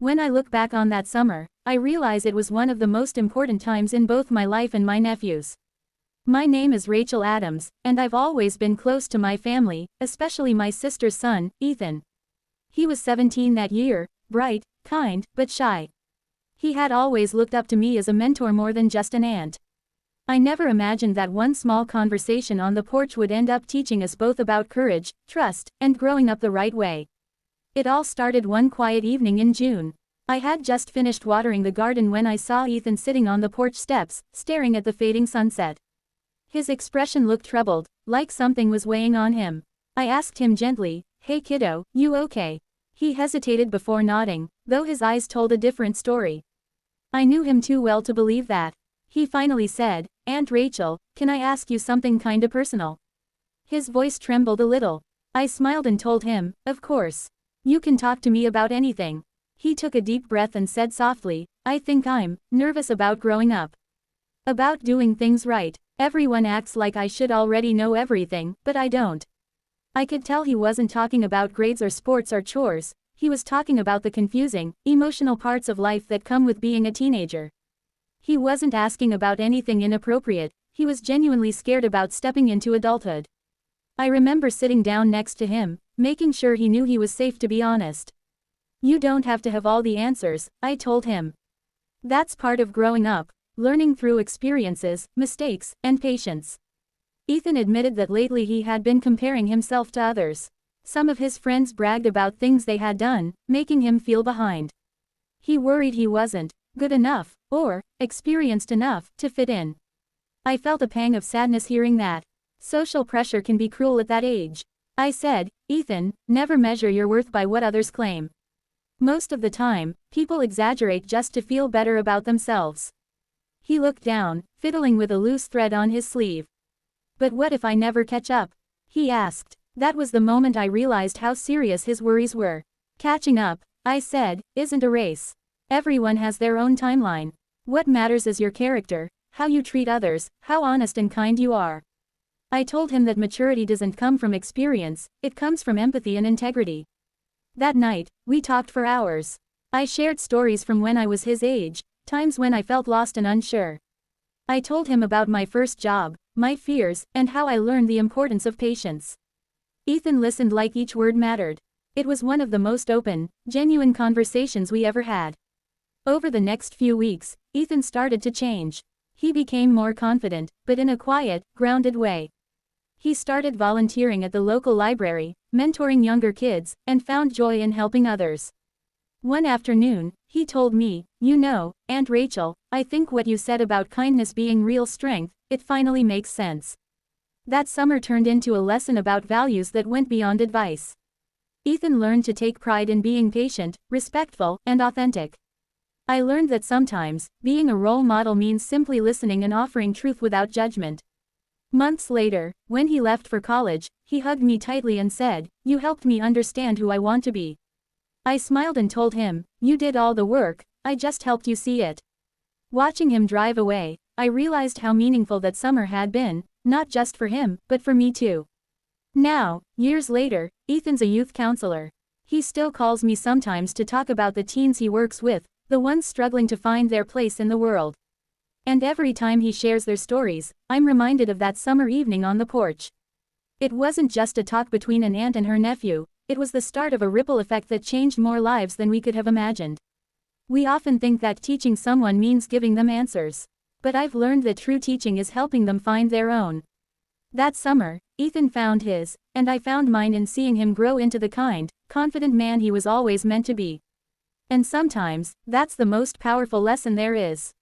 When I look back on that summer, I realize it was one of the most important times in both my life and my nephew's. My name is Rachel Adams, and I've always been close to my family, especially my sister's son, Ethan. He was 17 that year, bright, kind, but shy. He had always looked up to me as a mentor more than just an aunt. I never imagined that one small conversation on the porch would end up teaching us both about courage, trust, and growing up the right way. It all started one quiet evening in June. I had just finished watering the garden when I saw Ethan sitting on the porch steps, staring at the fading sunset. His expression looked troubled, like something was weighing on him. I asked him gently, "Hey kiddo, you okay?" He hesitated before nodding, though his eyes told a different story. I knew him too well to believe that. He finally said, "Aunt Rachel, can I ask you something kinda personal?" His voice trembled a little. I smiled and told him, "Of course. You can talk to me about anything." He took a deep breath and said softly, "I think I'm nervous about growing up. About doing things right. Everyone acts like I should already know everything, but I don't." I could tell he wasn't talking about grades or sports or chores. He was talking about the confusing, emotional parts of life that come with being a teenager. He wasn't asking about anything inappropriate, he was genuinely scared about stepping into adulthood. I remember sitting down next to him, making sure he knew he was safe to be honest. "You don't have to have all the answers," I told him. "That's part of growing up, learning through experiences, mistakes, and patience." Ethan admitted that lately he had been comparing himself to others. Some of his friends bragged about things they had done, making him feel behind. He worried he wasn't good enough, or experienced enough, to fit in. I felt a pang of sadness hearing that. Social pressure can be cruel at that age. I said, "Ethan, never measure your worth by what others claim. Most of the time, people exaggerate just to feel better about themselves." He looked down, fiddling with a loose thread on his sleeve. "But what if I never catch up?" he asked. That was the moment I realized how serious his worries were. "Catching up," I said, "isn't a race. Everyone has their own timeline. What matters is your character, how you treat others, how honest and kind you are." I told him that maturity doesn't come from experience, it comes from empathy and integrity. That night, we talked for hours. I shared stories from when I was his age, times when I felt lost and unsure. I told him about my first job, my fears, and how I learned the importance of patience. Ethan listened like each word mattered. It was one of the most open, genuine conversations we ever had. Over the next few weeks, Ethan started to change. He became more confident, but in a quiet, grounded way. He started volunteering at the local library, mentoring younger kids, and found joy in helping others. One afternoon, he told me, "You know, Aunt Rachel, I think what you said about kindness being real strength, it finally makes sense." That summer turned into a lesson about values that went beyond advice. Ethan learned to take pride in being patient, respectful, and authentic. I learned that sometimes, being a role model means simply listening and offering truth without judgment. Months later, when he left for college, he hugged me tightly and said, "You helped me understand who I want to be." I smiled and told him, "You did all the work, I just helped you see it." Watching him drive away, I realized how meaningful that summer had been, not just for him, but for me too. Now, years later, Ethan's a youth counselor. He still calls me sometimes to talk about the teens he works with, the ones struggling to find their place in the world. And every time he shares their stories, I'm reminded of that summer evening on the porch. It wasn't just a talk between an aunt and her nephew, it was the start of a ripple effect that changed more lives than we could have imagined. We often think that teaching someone means giving them answers. But I've learned that true teaching is helping them find their own. That summer, Ethan found his, and I found mine in seeing him grow into the kind, confident man he was always meant to be. And sometimes, that's the most powerful lesson there is.